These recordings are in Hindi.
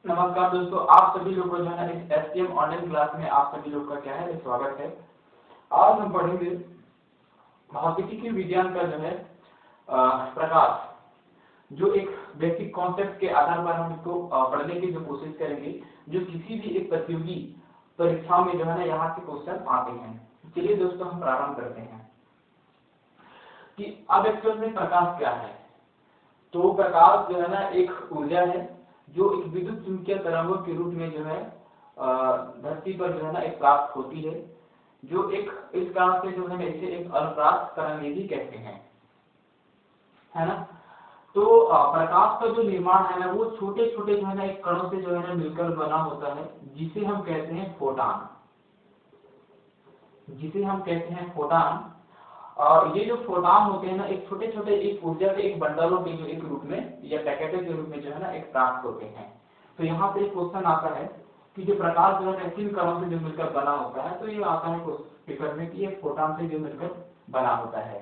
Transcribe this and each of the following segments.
नमस्कार दोस्तों, आप सभी लोग को जो है इस एसटीएम ऑनलाइन क्लास में आप सभी लोग का क्या है स्वागत है। आज हम पढ़ेंगे भौतिकी विज्ञान का जो है प्रकाश, जो एक बेसिक कॉन्सेप्ट के आधार पर हम इसको पढ़ने की जो कोशिश करेंगे, जो किसी भी एक प्रतियोगी परीक्षाओं में जो है ना यहाँ से क्वेश्चन आते हैं। चलिए दोस्तों हम प्रारंभ करते हैं कि अब एक्चुअल में प्रकाश क्या है। तो प्रकाश जो है ना एक ऊर्जा है जो एक विद्युत चुंबकीय तरंगों के रूप में जो है धरती पर जो है ना एक प्राप्त होती है, जो एक इस कारण से जो है इसे एक अनुप्राप्त तरंगे भी कहते हैं, है ना। तो प्रकाश का जो निर्माण है ना वो छोटे छोटे जो है ना एक कणों से जो है ना मिलकर बना होता है, जिसे हम कहते हैं फोटॉन, जिसे हम कहते हैं फोटॉन। और ये जो फोटॉन होते हैं ना एक छोटे छोटे एक ऊर्जा के एक बंडलों के जो एक रूप में या पैकेटों के रूप में जो है ना एक प्राप्त होते हैं। तो यहाँ पे एक क्वेश्चन आता है कि जो प्रकाश जो है किन कणों से जो मिलकर बना होता है। तो ये आता है पेपर में कि ये फोटॉन से जो मिलकर बना होता है।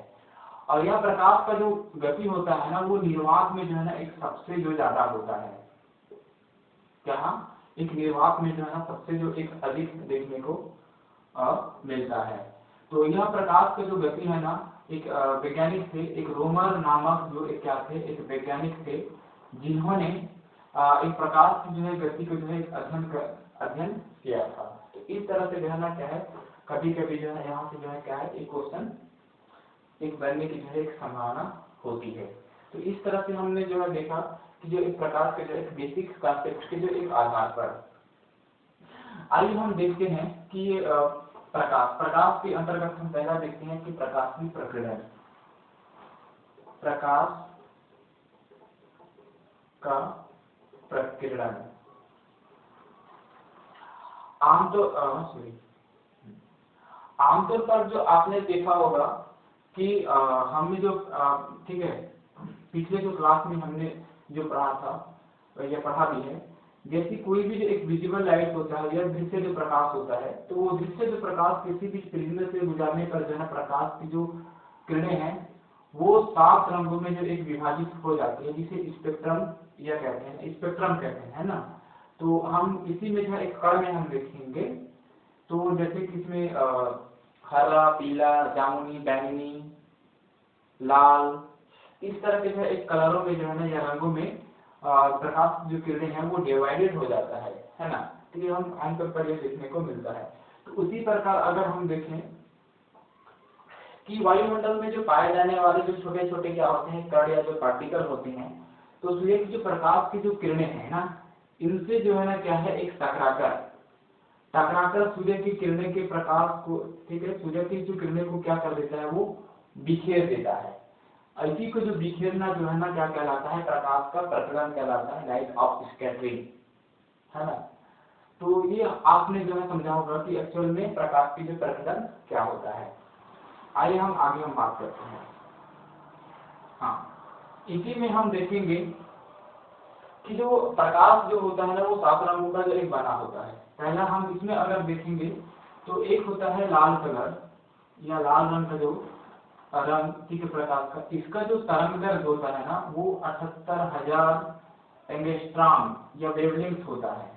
और यह प्रकाश का जो गति होता है ना वो निर्वात में जो है ना एक सबसे जो ज्यादा होता है। क्या एक निर्वात में जो है ना सबसे जो एक अधिक देखने को मिलता है। तो यह प्रकाश का जो गति है ना एक वैज्ञानिक थे, एक रोमर नामक जो एक क्या थे एक वैज्ञानिक थे, जिन्होंने एक प्रकाश की जो है गति को जो है अध्ययन किया था। तो इस तरह से जो है ना क्या है कभी कभी जो है यहाँ से जो है क्या है एक क्वेश्चन एक बनने की जो है एक संभावना होती है। तो इस तरह से हमने जो है देखा कि जो एक प्रकाश के जो एक बेसिक कॉन्सेप्ट के जो एक आधार पर आइए हम देखते हैं कि प्रकाश के अंतर्गत हम पहला देखते हैं कि प्रकाशीय प्रकीर्णन, प्रकाश का प्रकीर्णन। आमतौर पर जो आपने देखा होगा कि हमने जो ठीक है पिछले जो क्लास में हमने जो पढ़ा था या पढ़ा भी है, जैसे कोई भी जो एक विजिबल लाइट होता है या दृश्य जो प्रकाश होता है, तो वो दृश्य जो प्रकाश किसी भी प्रिज्म से गुजरने पर जो है प्रकाश की जो किरणें हैं वो 7 रंगों में जो एक विभाजित हो जाती है, जिसे स्पेक्ट्रम या कहते हैं, स्पेक्ट्रम कहते हैं, है ना। तो हम इसी में जो एक कण में हम देखेंगे, तो जैसे कि इसमें हरा, पीला, जामुनी, बैंगनी, लाल, इस तरह के जो एक कलरों में जो है ना या रंगों में प्रकाश जो किरणें हैं वो डिवाइडेड हो जाता है ना। तो ये हम आमतौर पर ये देखने को मिलता है। तो उसी प्रकार अगर हम देखें कि वायुमंडल में जो पाए जाने वाले जो छोटे छोटे क्या होते हैं कण या जो पार्टिकल होते हैं, तो सूर्य की जो प्रकाश की जो किरणें हैं ना इनसे जो है ना क्या है एक टकराकर सूर्य की किरणें के प्रकाश को, ठीक है, सूर्य की जो किरणें को क्या कर देता है वो बिखेर देता है। इसी को जो बिखेरना जो है ना क्या कहलाता है, प्रकाश का प्रकीर्णन कहलाता है, लाइट ऑफ स्कैटरिंग, है ना। तो ये आपने जो है समझा होगा कि एक्चुअल में प्रकाश की जो प्रकीर्णन क्या होता है। आइए हम आगे हम बात करते हैं। हाँ, इसी में हम देखेंगे कि जो प्रकाश जो होता है ना वो 7 रंगों का जो एक बना होता है। पहला हम इसमें अगर देखेंगे तो एक होता है लाल कलर या लाल रंग का जो रंग, ठीक है, प्रकाश का, इसका जो तरंगदैर्घ्य होता है ना वो 78,000 एंगस्ट्रॉम या वेवलेंथ होता है।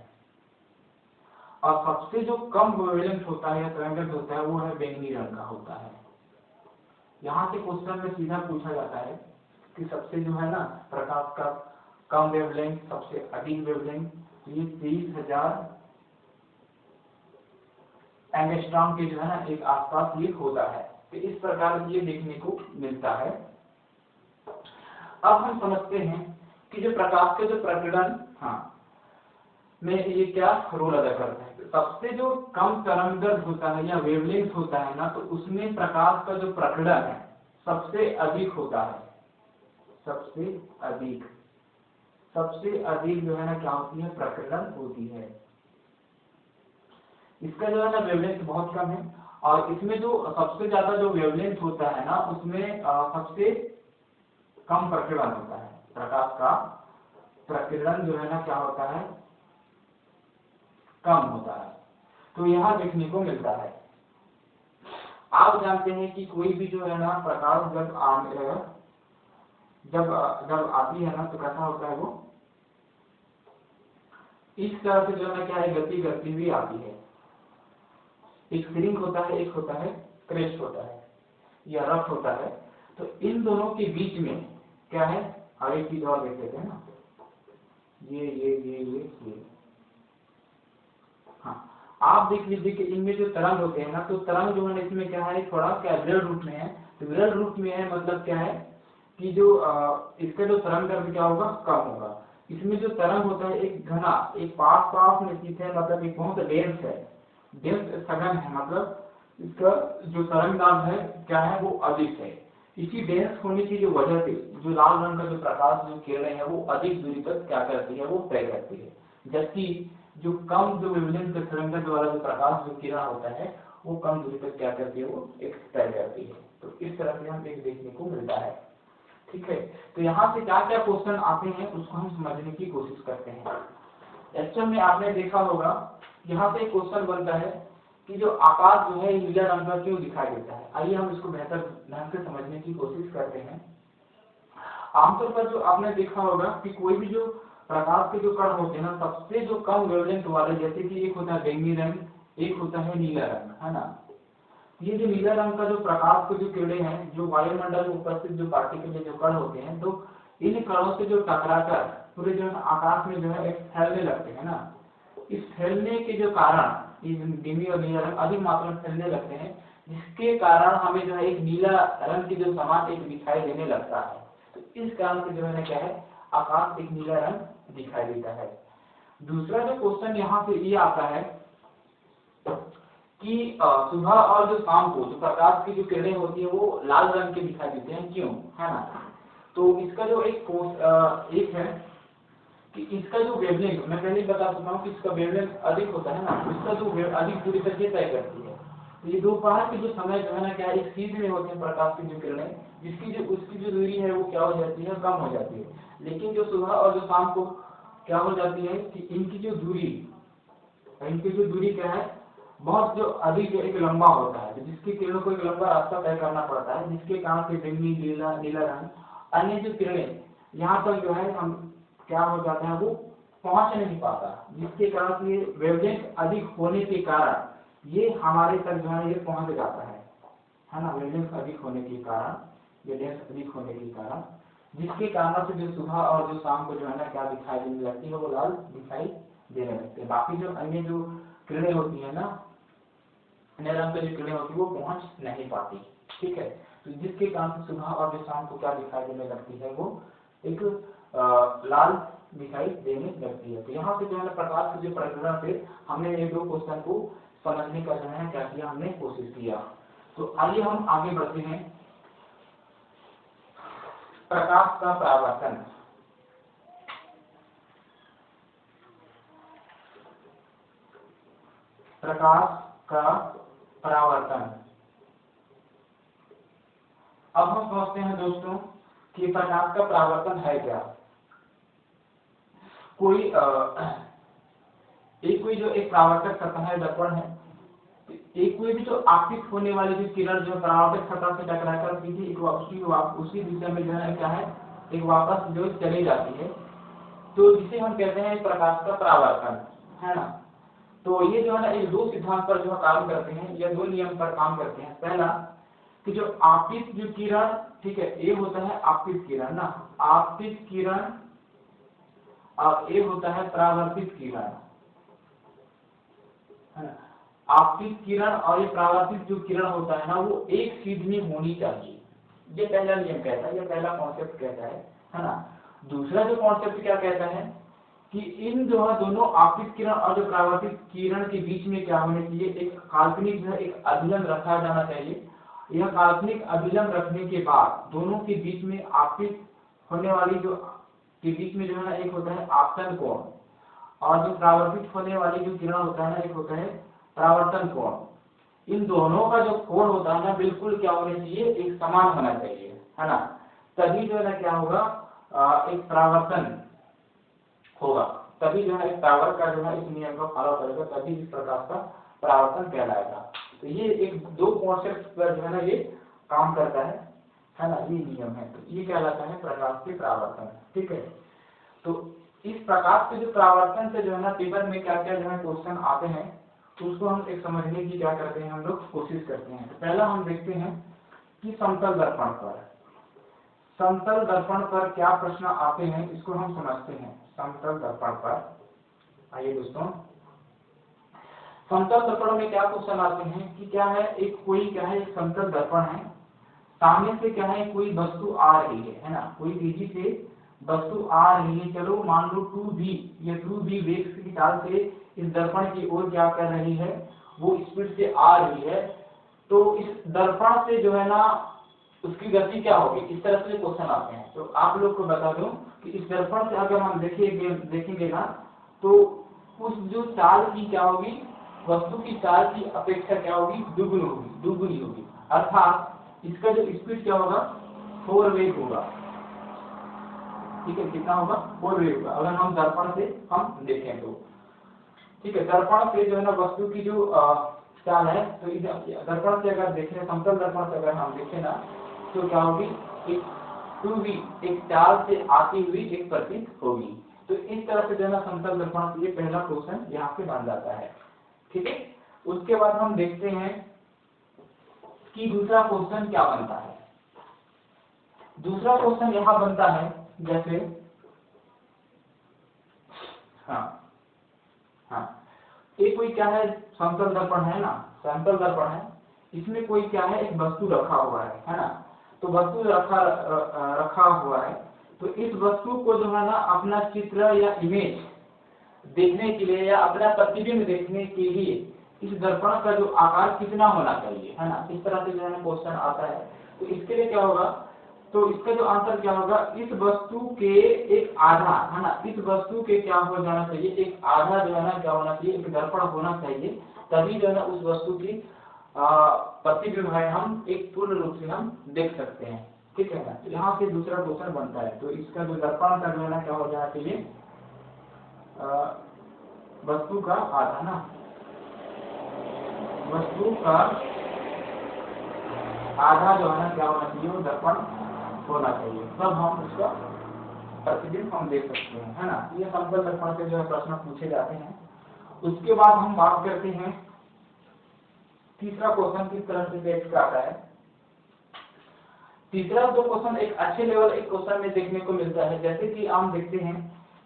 और सबसे जो कम वेवलेंथ होता है या तरंगदैर्घ्य होता है वो है बैंगनी रंग का होता है। यहाँ से क्वेश्चन में सीधा पूछा जाता है कि सबसे जो है ना प्रकाश का कम वेवलेंथ, सबसे अधिक वेवलेंथ, तो ये 23,000 एंगस्ट्रॉम के जो है ना एक आसपास ये होता है। तो इस प्रकार ये देखने को मिलता है। अब हम समझते हैं कि जो प्रकाश के जो प्रकीर्णन में ये क्या रोल अदा करता है। सबसे जो कम तरंगदैर्घ्य होता है या वेवलेंथ होता है ना, तो उसमें प्रकाश का जो प्रकीर्णन है सबसे अधिक होता है, सबसे अधिक जो है ना क्या होती है प्रकीर्णन होती है। इसका जो है ना वेवलेंथ बहुत कम है, और इसमें जो सबसे ज्यादा जो वेवलेंथ होता है ना उसमें सबसे कम प्रकीर्णन होता है। प्रकाश का प्रकीर्णन जो है ना क्या होता है कम होता है। तो यहाँ देखने को मिलता है। आप जानते हैं कि कोई भी जो है ना प्रकाश जब आती है ना तो कैसा होता है वो इस तरह से जो है क्या है गति करती हुई आती है। एक श्रिंक होता है, एक होता है क्रेस्ट होता है या रफ होता है। तो इन दोनों के बीच में क्या है, और एक चीज और देख लेते हैं ना, ये हाँ, आप देख लीजिए कि इनमें जो तरंग होते हैं ना, तो तरंग जो है इसमें क्या है, थोड़ा क्या विरल रूप में है। तो विरल रूप में है मतलब क्या है कि जो इसका जो तरंग दर्द क्या होगा, कम होगा। इसमें जो तरंग होता है एक घना, एक पास पास में स्थित है, मतलब एक बहुत डेंस है, डेंस सघन है, मतलब इसका जो तरंगदार्ढ है क्या है, वो अधिक है। इसी डेंस होने की जो वजह से जो लाल रंग का जो प्रकाश जो किरणें है वो अधिक दूरी तक क्या करती है, वो तय करती है। जबकि जो कम जो वेवलेंथ के तरंग द्वारा जो प्रकाश जो किरण होता है वो कम दूरी तक क्या करती है, वो एक तय करती है। तो इस तरह से हम एक देखने को मिलता है। ठीक है, तो यहाँ से क्या क्या क्वेश्चन आते हैं उसको हम समझने की कोशिश करते हैं। एक्चुअल में आपने देखा होगा यहाँ से एक क्वेश्चन बनता है कि जो आकाश जो है नीला रंग का क्यों दिखाई देता है। आइए हम इसको बेहतर ढंग से समझने की कोशिश करते हैं। आमतौर पर जो आपने देखा होगा कि कोई भी जो प्रकाश के जो कण होते हैं ना, सबसे जो कम वेवलेंथ वाले, जैसे कि एक होता है बैंगनी रंग, एक होता है नीला रंग, है ना। ये जो नीला रंग का जो प्रकाश के जो किरणें हैं, जो वायुमंडल में उपस्थित जो पार्टिकल जो कण होते हैं, तो इन कणों से जो टकराकर पूरे जो आकाश में जो है एक फैलने लगते हैं ना। इस फैलने के जो कारण बैंगनी और नीला रंग अधिक मात्रा में फैलने लगते हैं, जिसके कारण हमें जो है एक नीला रंग के जो समान एक दिखाई देने लगता है। तो इस कारण से जो है क्या है, आकाश एक नीला रंग दिखाई देता है। दूसरा जो क्वेश्चन यहाँ से ये आता है कि सुबह और जो शाम को जो प्रकाश की जो किरणें होती है वो लाल रंग के दिखाई देते हैं, क्यों, है ना। तो इसका जो एक है कि इसका जो वेवलेंथ, मैं पहले बता चुका हूँ कि इसका वेवलेंथ अधिक होता है ना, इसका जो अधिक दूरी तक ये तय करती है। तो ये दोपहर के जो समय जो है ना क्या, एक सीध में होते हैं प्रकाश की जो किरणें, उसकी जो दूरी है वो क्या हो जाती है, कम हो जाती है। लेकिन जो सुबह और जो शाम को क्या हो जाती है कि इनकी जो दूरी क्या है, बहुत जो अधिक जो एक लंबा होता है, जिसकी किरणों को एक लंबा रास्ता तय करना पड़ता है, जिसके कारण से बैंगनी, नीला रंग अन्य जो किरणें यहाँ पर जो है हम क्या हो जाता है, वो पहुंच नहीं पाता, जिसके कारण से वेवलेंथ अधिक होने के कारण ये हमारे तक जो है ये पहुंच जाता है ना। वेवलेंथ अधिक होने के कारण, वेवलेंथ अधिक होने के कारण, जिसके कारण से जो सुबह और जो शाम को जो है ना क्या दिखाई देने लगती है, वो लाल दिखाई देने लगते हैं। बाकी जो अन्य जो किरणें होती है ना, अन्य रंग की जो किरणें होती है वो पहुंच नहीं पाती। ठीक है, तो जिसके कारण से सुबह और जो शाम को क्या दिखाई देने लगती है, वो एक लाल दिखाई देने लगती है। तो यहाँ से जो है प्रकाश के जो प्रकरण से हमने ये दो क्वेश्चन को समझने का जो है क्या किया, हमने कोशिश किया। तो आइए हम आगे बढ़ते हैं। प्रकाश का परावर्तन, प्रकाश का परावर्तन। अब हम समझते हैं दोस्तों कि प्रकाश का परावर्तन है क्या। कोई जो एक परावर्तक सतह है, दर्पण है, कोई भी जो आपतित होने वाली जो किरण जो परावर्तक सतह से टकराकर सीधी उसी दिशा में जो है क्या है, एक वापस जो चली जाती है, तो जिसे हम कहते हैं प्रकाश का परावर्तन, है ना। तो ये जो है ना एक दो सिद्धांत पर जो काम करते हैं, या दो नियम पर काम करते हैं। पहला कि जो आपतित जो किरण, ठीक है, ये होता है आपतित किरण ना, आपतित किरण, और ये होता है परावर्तित किरण, है ना। आपतित किरण और ये परावर्तित जो किरण होता है ना, वो एक सीध में होनी चाहिए। ये पहला नियम कहता है, ये पहला कॉन्सेप्ट कहता है ना। दूसरा जो कॉन्सेप्ट क्या कहता है कि इन जो है दोनों आपतित किरण और जो परावर्तित किरण के बीच में क्या होना चाहिए, एक काल्पनिक जो है एक अभिलंब रखा जाना चाहिए। यह काल्पनिक अभिलंब रखने के बाद दोनों के बीच में आपतित होने वाली जो के बीच में जो है ना एक होता है आपतन कोण, और जो परावर्तित होने वाली जो किरण होता है ना, एक होता है परावर्तन कोण। इन दोनों का जो कोण होता है ना, बिल्कुल क्या होना चाहिए, एक समान होना चाहिए, है ना। तभी जो है ना क्या होगा, एक परावर्तन होगा, तभी जो है इस टावर का जो है इस नियम को फॉलो करेगा, तभी इस प्रकार का परावर्तन कहलाएगा। तो ये एक दो कॉन्सेप्ट पर जो है ना ये काम करता है ना, ये नियम है। तो ये कहलाता है प्रकाश के परावर्तन। ठीक है, तो इस प्रकाश के जो परावर्तन से जो है ना पेपर में क्या क्या जो है क्वेश्चन आते हैं, तो उसको हम एक समझने की क्या करते हैं, हम लोग कोशिश करते हैं। तो पहला हम देखते हैं कि समतल दर्पण पर क्या प्रश्न आते हैं, इसको हम समझते हैं। समतल दर्पण पर आइए दोस्तों, समतल दर्पण में क्या क्वेश्चन आते हैं कि क्या है, एक समतल दर्पण है, सामने से क्या है कोई वस्तु आ रही है ना, कोई तेजी से वस्तु आ रही है। चलो मान लो 2v, ये 2v वेग की चाल से इस दर्पण की ओर क्या कर रही है, वो स्पीड से आ रही है। तो इस दर्पण से जो है ना उसकी गति क्या होगी, इस तरह से क्वेश्चन आते हैं। तो आप लोग को बता दूं कि इस दर्पण से अगर हम देखेंगे ना, तो उस जो चाल की क्या होगी, वस्तु की चाल की अपेक्षा क्या होगी, दुगुनी होगी। अर्थात इसका जो स्पीड क्या होगा, 4 वेग होगा। ठीक है, कितना होगा, 4 वेग होगा अगर हम दर्पण से हम देखें तो। ठीक है, दर्पण से जो है ना वस्तु की जो चाल है, तो इस दर्पण से अगर देखें, समतल दर्पण से अगर हम देखें ना, तो क्या होगी, एक 2v एक चाल से आती हुई एक प्रतीत होगी। तो इस तरह से जो है ना समतल दर्पण के लिए पहला क्वेश्चन यहाँ से बन जाता है। ठीक है, उसके बाद हम देखते हैं कि दूसरा क्वेश्चन क्या बनता है। दूसरा क्वेश्चन यहाँ बनता है जैसे, ये कोई क्या है, समतल दर्पण है ना, समतल दर्पण है, इसमें कोई क्या है, एक वस्तु रखा हुआ है ना। तो वस्तु रखा हुआ है, तो इस वस्तु को जो है ना अपना चित्र या इमेज देखने के लिए या अपना प्रतिबिंब देखने के लिए इस दर्पण का जो आकार कितना होना चाहिए, है ना, इस तरह से जो है ना क्वेश्चन आता है। तो इसके लिए क्या होगा, तो इसका जो आंसर क्या होगा, इस वस्तु के एक आधा, है ना, इस वस्तु के क्या हो जाना चाहिए, एक आधा जो है ना क्या होना चाहिए, एक दर्पण होना चाहिए, तभी जो है ना उस वस्तु की प्रतिबिंब है हम एक पूर्ण रूप से हम देख सकते हैं। ठीक है ना, तो यहाँ से दूसरा क्वेश्चन बनता है। तो इसका जो दर्पण का जो है ना क्या हो जाना चाहिए, वस्तु का आधा ना, वस्तु का आधा जो है ना क्या होना चाहिए, वो दर्पण होना चाहिए, तब हम उसका प्रतिबिंब हम देख सकते हैं, है ना। ये समतल दर्पण से जो है प्रश्न पूछे जाते हैं। उसके बाद हम बात करते हैं तीसरा क्वेश्चन किस तरह से देख आता है। तीसरा जो क्वेश्चन एक अच्छे लेवल एक क्वेश्चन में देखने को मिलता है, जैसे कि हम देखते हैं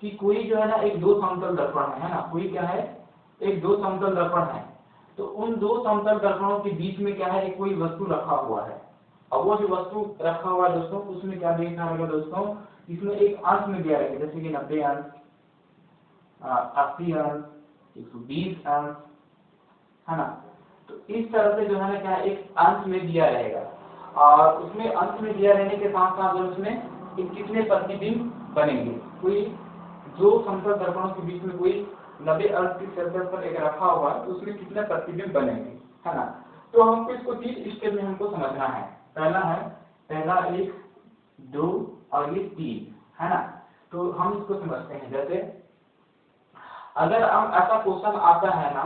कि कोई जो है ना एक दो समतल दर्पण है ना, कोई क्या है, एक दो समतल दर्पण है। तो उन दो समतल दर्पणों के बीच में क्या है, एक कोई वस्तु रखा हुआ है। और वो जो वस्तु रखा हुआ है दोस्तों, उसमें क्या देखना रहेगा दोस्तों, इसमें एक अंश में दिया रहेगा, जैसे कि 90 अंश, 80 अंश, 120 अंश, है ना। तो इस तरह से जो है ना क्या एक अंश में दिया रहेगा, और उसमें अंश में दिया रहने के साथ साथ उसमें कितने प्रतिबिंब बनेंगे, कोई दो समतल दर्पणों के बीच में कोई 90 अंश की सतह पर एक रखा हुआ है, तो उसमें कितने प्रतिबिंब बनेंगे, है ना। तो हमको इसको 3 स्टेप में हमको समझना है। पहला 1, 2 और ये 3, है ना। तो हम इसको समझते हैं, जैसे अगर हम ऐसा क्वेश्चन आता है ना,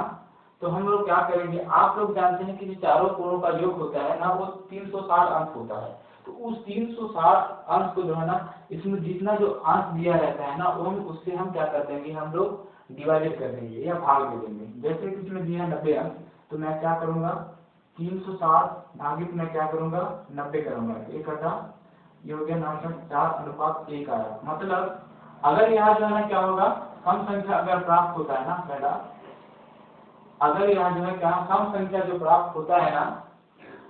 तो हम लोग क्या करेंगे, आप लोग जानते हैं कि चारों कोणों का योग होता है ना, वो 360 अंश होता है। तो उस 360 अंश को जो है ना, इसमें जितना जो अंश दिया रहता है ना, वो उससे हम क्या कर देंगे, हम लोग डिवाइडेड कर देंगे या भाग दे देंगे। जैसे कि इसमें दिया 90 अंश, तो मैं क्या करूंगा, 360 भागित मैं क्या करूंगा, 90 करूंगा, एक घटा, ये हो गया 4:1 आया। मतलब अगर यहाँ जो है ना क्या होगा, कम संख्या अगर प्राप्त होता है ना, पहला अगर यहाँ जो है क्या कम संख्या जो प्राप्त होता है ना,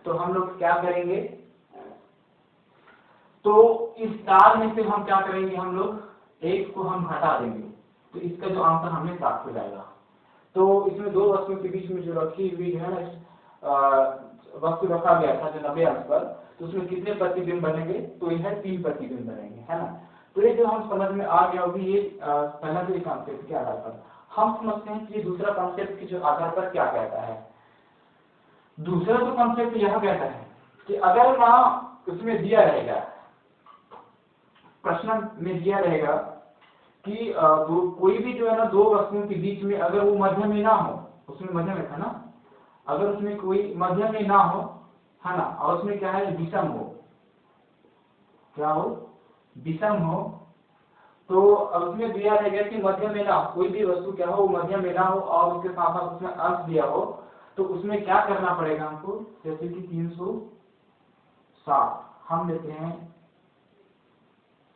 तो हम लोग क्या करेंगे, तो इस 4 में से हम क्या करेंगे, हम लोग 1 को हम हटा देंगे, तो इसका जो आंसर हमें प्राप्त हो जाएगा। तो इसमें दो वस्तुओं के बीच में जो रखी हुई जो है ना वस्तु रखा गया था जो 90 अंश पर, तो उसमें कितने प्रतिबिंब बनेंगे, तो यह 3 प्रतिबिंब बनेंगे, है ना। तो ये जो हम समझ में आ गया होगी, ये पहला जो कॉन्सेप्ट के आधार पर हम समझते हैं कि दूसरा कॉन्सेप्ट के जो आधार पर क्या कहता है। दूसरा जो कॉन्सेप्ट यह कहता है कि अगर ना उसमें दिया रहेगा, प्रश्न में दिया रहेगा कि कोई भी जो है ना दो वस्तुओं के बीच में अगर वो मध्य में ना हो, उसमें मध्य में था ना, अगर उसमें कोई मध्य में ना हो, है ना, और उसमें क्या है विषम हो, क्या हो, विषम हो, तो अब उसमें दिया रहेगा कि मध्य में ना हो, कोई भी वस्तु क्या हो मध्य में ना हो और उसके साथ साथ उसमें अंश दिया हो, तो उसमें क्या करना पड़ेगा हमको, जैसे कि 360 हम लेते हैं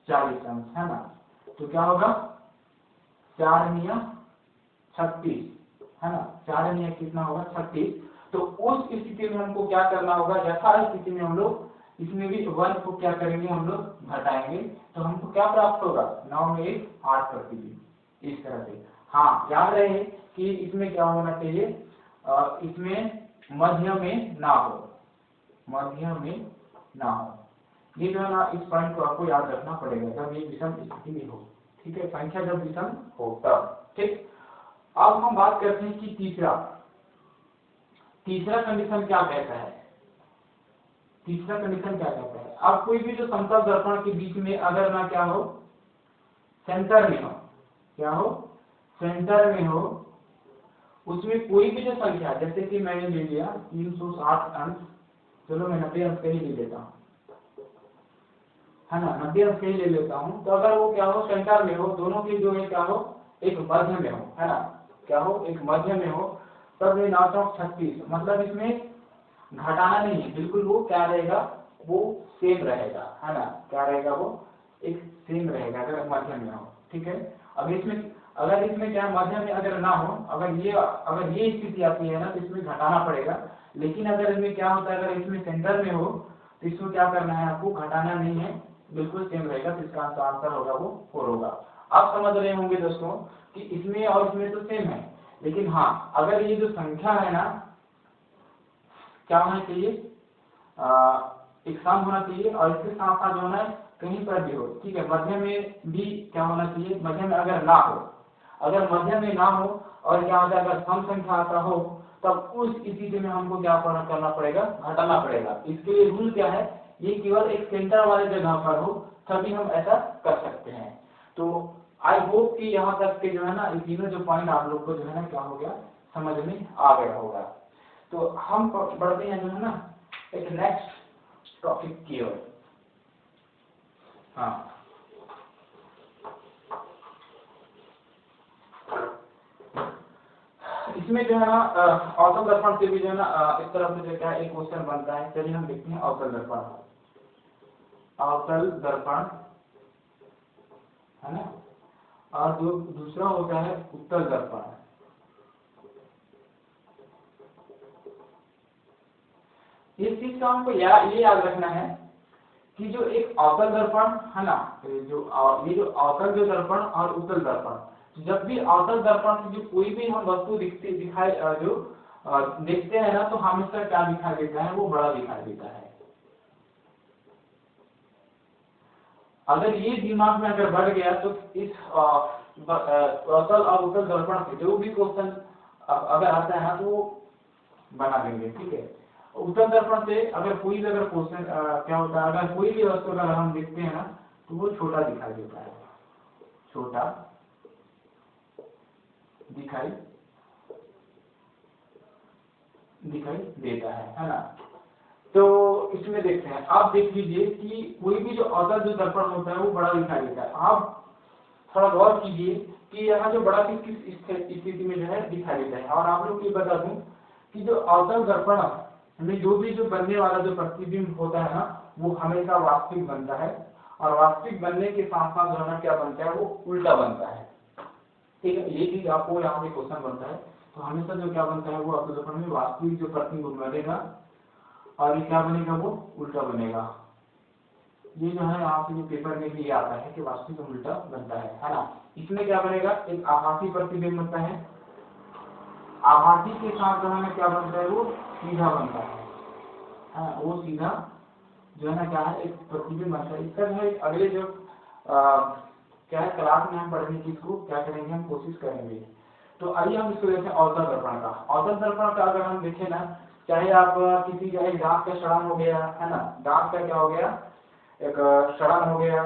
40 अंश, है ना, तो क्या होगा 4 निया 36, है ना, 4 निया कितना होगा 36। तो उस स्थिति में हमको क्या करना होगा, यथा स्थिति में हम लोग इसमें भी 1 को क्या करेंगे हम लोग घटाएंगे, तो हमको क्या प्राप्त होगा 9 में 1 8%, इस तरह से। हाँ याद रहे कि इसमें क्या होना चाहिए, इसमें मध्य में ना हो, मध्य में ना हो, ये जो है ना इस पॉइंट को आपको याद रखना पड़ेगा जब ये विषम स्थिति में हो, ठीक है, संख्या जब विषम हो तब, ठीक। अब हम बात करते हैं कि तीसरा कंडीशन क्या कहता है, तीसरा कंडीशन क्या कहता है। अब कोई भी जो समतल दर्पण के बीच में अगर ना क्या हो, सेंटर में हो, क्या हो सेंटर में हो, उसमें कोई भी जो संख्या, जैसे कि मैंने ले लिया 360 अंश, चलो मैं 90 अंश का ही ले लेता हूँ, है ना, 90 अंश का ही ले लेता हूँ, तो अगर वो क्या हो सेंटर में हो, दोनों के जो है क्या हो एक मध्य में हो, है ना, क्या हो एक मध्य में हो, तब ये 936, मतलब इसमें घटाना नहीं है, बिल्कुल वो क्या रहेगा, वो सेम रहेगा, है ना, क्या रहेगा वो एक सेम रहेगा अगर मध्य में हो, ठीक है। अगर इसमें क्या मध्य में अगर ना हो, अगर ये स्थिति आती है ना तो इसमें घटाना पड़ेगा, लेकिन अगर इसमें क्या होता है अगर इसमें सेंटर में हो तो इसमें क्या करना है आपको, घटाना नहीं है, बिल्कुल सेम रहेगा, तो इसका आंसर होगा वो 4 होगा। आप समझ रहे होंगे दोस्तों कि इसमें और इसमें तो सेम है, लेकिन हाँ अगर ये जो संख्या है ना क्या होना चाहिए, एक सम होना चाहिए, और इसके साथ साथ जो है कहीं पर भी हो, ठीक है, मध्य में भी क्या होना चाहिए, मध्य में अगर ना हो, अगर मध्य में ना हो और क्या होता है अगर सम संख्या आता हो, तब उस स्थिति में हमको क्या करना पड़ेगा, घटाना पड़ेगा। इसके लिए रूल क्या है, ये केवल एक सेंटर वाले जगह पर हो तभी हम ऐसा कर सकते हैं। तो आई होप कि यहाँ तक के जो है ना ये तीनों जो पॉइंट आप लोग को जो है ना क्या हो गया, समझ में आ गया होगा। तो हम बढ़ते हैं जो है ना एक नेक्स्ट टॉपिक की ओर। हाँ इसमें जो है ना अवतल दर्पण से भी जो है ना इस तरह से जो क्या एक क्वेश्चन बनता है, चलिए हम देखते हैं अवतल दर्पण, अवतल दर्पण, है ना, और जो दूसरा होता है उत्तल दर्पण। इस चीज का हमको ये याद रखना है कि जो एक अवतल दर्पण है ना, ये जो अवतल जो दर्पण और उत्तल दर्पण, जब भी अवतल दर्पण से जो कोई भी हम वस्तु दिखाई जो देखते हैं ना, तो हमेशा क्या दिखाई देता है, वो बड़ा दिखाई देता है। अगर ये दिमाग में अगर बढ़ गया तो इस अवतल और उत्तल दर्पण से जो भी क्वेश्चन अगर आता है ना तो वो बना देंगे, ठीक है। उत्तल दर्पण से अगर कोई भी अगर क्वेश्चन क्या होता है, अगर कोई भी वस्तु अगर हम देखते हैं ना तो वो छोटा दिखाई देता है, छोटा दिखाई देता है ना। तो इसमें देखते हैं, आप देख लीजिए कि कोई भी जो अवतल जो दर्पण होता है वो बड़ा दिखाई देता है। आप थोड़ा गौर कीजिए कि यहाँ जो बड़ा किस स्थिति में जो है दिखाई देता है। और आप लोग ये बता दूं कि जो अवतल दर्पण में जो भी जो बनने वाला जो प्रतिबिंब होता है ना वो हमेशा वास्तविक बनता है, और वास्तविक बनने के साथ साथ जो है क्या बनता है, वो उल्टा बनता है, ठीक है। ये चीज आपको यहाँ पे क्वेश्चन बनता है, तो हमेशा जो क्या बनता है वो अवतल दर्पण में वास्तविक जो प्रतिबिंब बनेगा और ये क्या बनेगा, वो उल्टा बनेगा। ये जो है यहाँ से पेपर में भी आता है कि वास्तविक उल्टा बनता है ना। इसमें क्या बनेगा, एक आभासी प्रतिबिंब बनता है, आभासी के साथ जो है क्या बनता है, वो सीधा बनता है, वो सीधा जो है ना क्या है एक प्रतिबिंब बनता है। इसका जो है अगले जो क्या है क्लास में हम पढ़ने की इसको क्या करेंगे, हम कोशिश करेंगे। तो आइए हम इसको देखें अवतल दर्पण का। अवतल दर्पण का अगर हम देखें ना, चाहे आप किसी का एक दांत का सड़न हो गया, है ना, दांत का क्या हो गया, एक सड़न हो गया,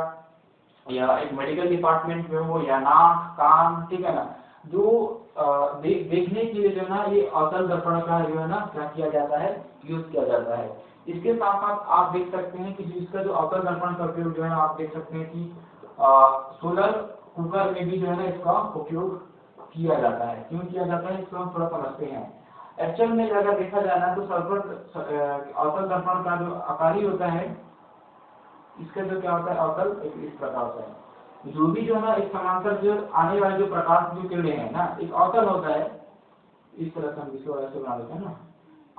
या एक मेडिकल डिपार्टमेंट में हो, या नाक कान, ठीक है ना, जो देखने के लिए जो है ना ये अवतल दर्पण का जो है ना क्या किया जाता है, यूज किया जाता है। इसके साथ साथ आप देख सकते हैं कि इसका जो अवतल दर्पण का उपयोग जो है आप देख सकते हैं कि सोलर कुकर में भी जो है ना इसका उपयोग किया जाता है। क्यों किया जाता है इसको हम थोड़ा समझते हैं। एक्चुअल में अगर देखा जाए ना तो अवतल दर्पण का जो आकार ही होता है, इसका जो क्या होता है अवतल इस प्रकार से है। जो भी जो है ना एक समांतर जो आने वाले जो प्रकाश जो किरणें हैं ना, एक अवतल होता है, इस तरह से हम इसको ऐसे बना देते हैं ना,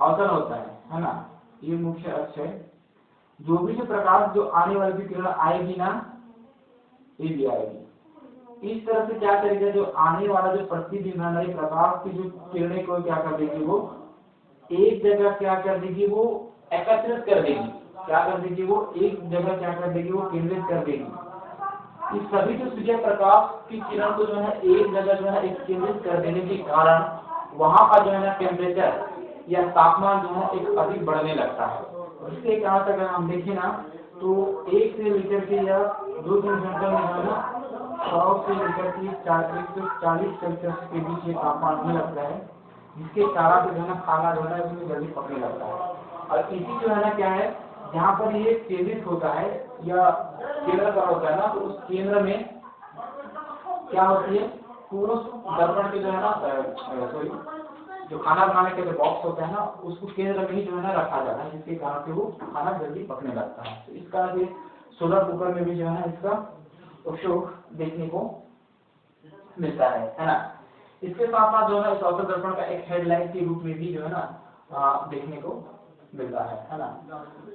अवतल होता है ना, ये मुख्य अक्ष है। जो भी जो प्रकाश जो आने वाली जो किरण आएगी ना, ये भी आएगी। इस तरह से क्या करेगा, जो आने वाला जो प्रतिबिंब है प्रकाश की जो किरणें को क्या कर देगी, वो एक जगह क्या कर देगी, वो एकत्रित कर देगी। क्या कर देगी, वो एक जगह क्या कर देगी, वो केंद्रित कर देगी। इस सभी जो सूर्य प्रकाश की किरण को जो है एक जगह जो है एक केंद्रित कर देने के कारण वहां का जो है ना टेम्परेचर या तापमान जो है एक अधिक बढ़ने लगता है। इससे क्या होता है, अगर हम देखें ना तो 1 से लेकर के या 2 सेंटीमीटर में जो है ना 100 से लेकर के 140 सेल्सियस के बीच ये तापमान होने लगता है, जिसके कारण जो है ना खाना जो है उसमें जल्दी पकने लगता है। और इसी जो है ना क्या है, जहाँ पर ये केंद्रित होता है या केंद्र का होता है ना, तो उस केंद्र में क्या होती है, पूर्ण दर्पण के जो है ना सॉरी जो खाना बनाने का जो बॉक्स होता है ना, उसको केंद्र में ही जो है ना रखा जाता है, जिसके कारण से वो खाना जल्दी पकने लगता है। तो इसका जो सोलर कुकर में भी जो है ना इसका उपयोग देखने को मिलता है ना। इसके साथ साथ जो है इस अवतल दर्पण का एक हेडलाइट के रूप में भी जो है ना देखने को मिलता है ना।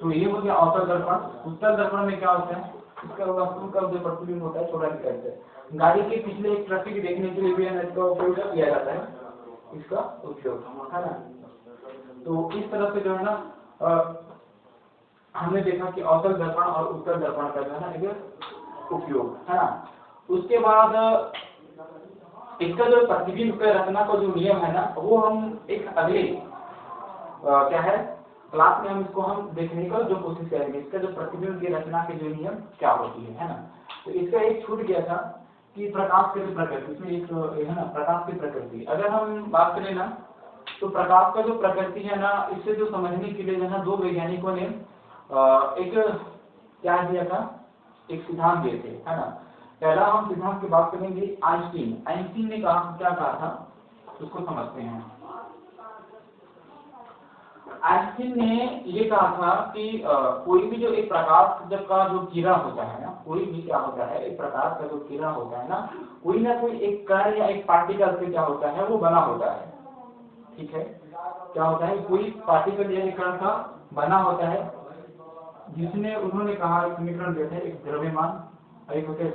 तो ये हो गया अवतल दर्पण। उत्तल दर्पण में क्या होता है, इसका वस्तु का जो प्रतिबिंब होता है छोटा दिखाई है। गाड़ी के पिछले एक ट्रैफिक देखने के लिए भी इसका उपयोग किया जाता है, इसका उपयोग है ना। तो इस तरह से जो है ना हमने देखा कि अवतल दर्पण और उत्तल दर्पण का जो है ना एक उपयोग है ना। उसके बाद इसका जो प्रतिबिंब के रचना का जो नियम है ना, वो हम एक अगले क्या है क्लास में हम इसको हम देखने का जो कोशिश करेंगे, इसका जो प्रतिबिंब की रचना के जो नियम क्या होती है ना। तो इसका एक छूट गया था कि प्रकाश की प्रकृति, इसमें एक है ना प्रकाश की प्रकृति। अगर हम बात करें ना तो प्रकाश का जो प्रकृति है ना, इससे जो समझने के लिए जो है ना दो वैज्ञानिकों ने एक क्या दिया था, एक सिद्धांत दिए थे है ना। पहला हम सिद्धांत की बात करेंगे आइंस्टीन ने कहा क्या कहा था, उसको समझते हैं। आइंस्टीन ने ये कहा था कि कोई भी जो एक प्रकाश जब का जो किरण होता है ना, कोई भी क्या होता है एक प्रकाश का जो किरण होता है ना कोई एक कण या एक पार्टिकल से क्या होता है वो बना होता है। ठीक है, क्या होता है कोई पार्टिकल या एक कण का बना होता है, जिसमें उन्होंने कहा एक समीकरण दिया था, एक द्रव्यमान एक होता है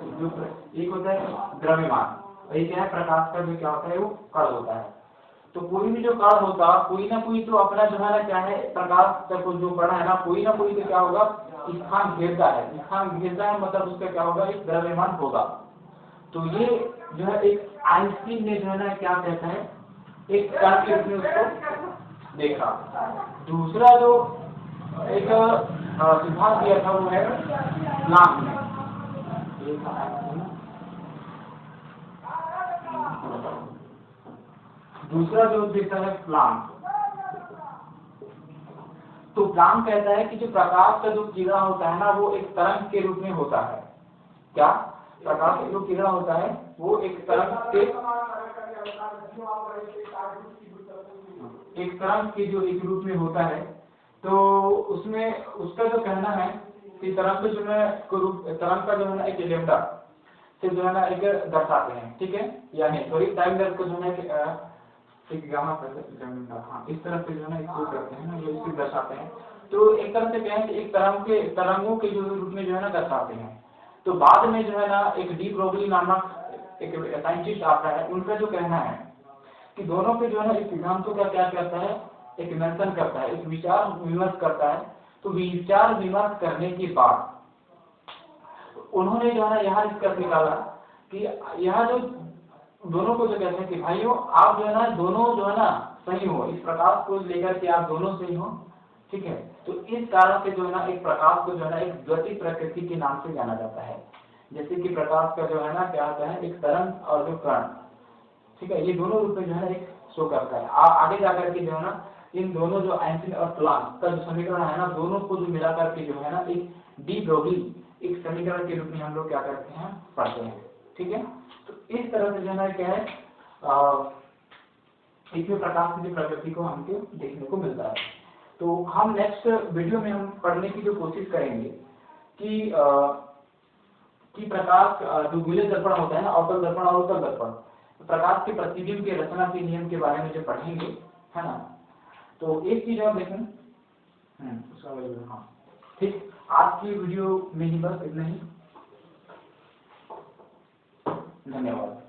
द्रव्यमान, और एक है प्रकाश का जो क्या होता है वो कण होता है। तो कोई भी जो कण होता कोई ना कोई तो अपना जो है ना क्या है प्रकाश का जो कण है ना कोई तो क्या होगा स्थान घेरता है, मतलब उसका क्या होगा एक द्रव्यमान होगा। तो ये जो है एक आइंस्टीन ने जो है ना क्या कहता है एक कण के रूप में उसको देखा। दूसरा जो एक सिद्धांत दिया था वो है प्लांक ने। दूसरा जो देता है प्लांक। तो प्लांक कहता है कि जो प्रकाश का जो किरण होता है ना वो एक तरंग के रूप में होता है। क्या प्रकाश का जो किरण होता है वो एक तरंग के जो एक रूप में होता है। तो उसमें उसका जो कहना है कि तरंग जो है तरंग का जो है ना एक लैम्डा से जो है ना एक दर्शाते हैं। ठीक है, यानी थोड़ी टाइम दर को जो है एक गामा हाँ इस तरह से जो है ना इसको करते हैं ना, ये इसको दर्शाते हैं। तो एक तरह से कहें कि एक तरंगों के जो रूप में जो है ना दर्शाते हैं। तो बाद में जो है ना एक डी ब्रोगली नामक एक साइंटिस्ट आता है, उनका जो कहना है कि दोनों के जो है ना इस सिद्धांतों का क्या करता है एक मेंशन करता है, एक विचार विमर्श करता है। तो विचार विमर्श करने के बाद उन्होंने जो है ना यहाँ निष्कर्ष निकाला कि यहाँ जो दोनों को जो कहते हैं कि भाइयों आप जो है ना दोनों जो है ना सही हो, इस प्रकाश को लेकर के आप दोनों सही हो। ठीक है, तो इस कारण से जो है ना एक प्रकाश को जो है ना एक द्वितीय प्रकृति के नाम से जाना जाता है। जैसे कि प्रकाश का जो है ना क्या होता है एक तरंग और जो कण, ठीक है, ये दोनों रूप में जो है एक शो करता है। आगे जाकर के जो है ना इन दोनों जो आइंस्टीन और प्लांक का जो समीकरण है ना दोनों को जो मिलाकर के जो है ना एक डी ब्रोगली एक समीकरण के रूप में हम लोग क्या करते हैं, पढ़ते हैं। ठीक है, तो इस तरह से जो है क्या है, इसमें प्रकाश की प्रकृति को हमको देखने को मिलता है। तो हम नेक्स्ट वीडियो में हम पढ़ने की जो कोशिश करेंगे कि प्रकाश जो गोलीय दर्पण होता है ना, अवतल दर्पण और उत्तल दर्पण, प्रकाश के प्रतिबिंब की रचना के नियम के बारे में जो पढ़ेंगे, है ना। तो एक चीज और देखें, हाँ ठीक, आज की वीडियो में ही बस इतना ही, धन्यवाद।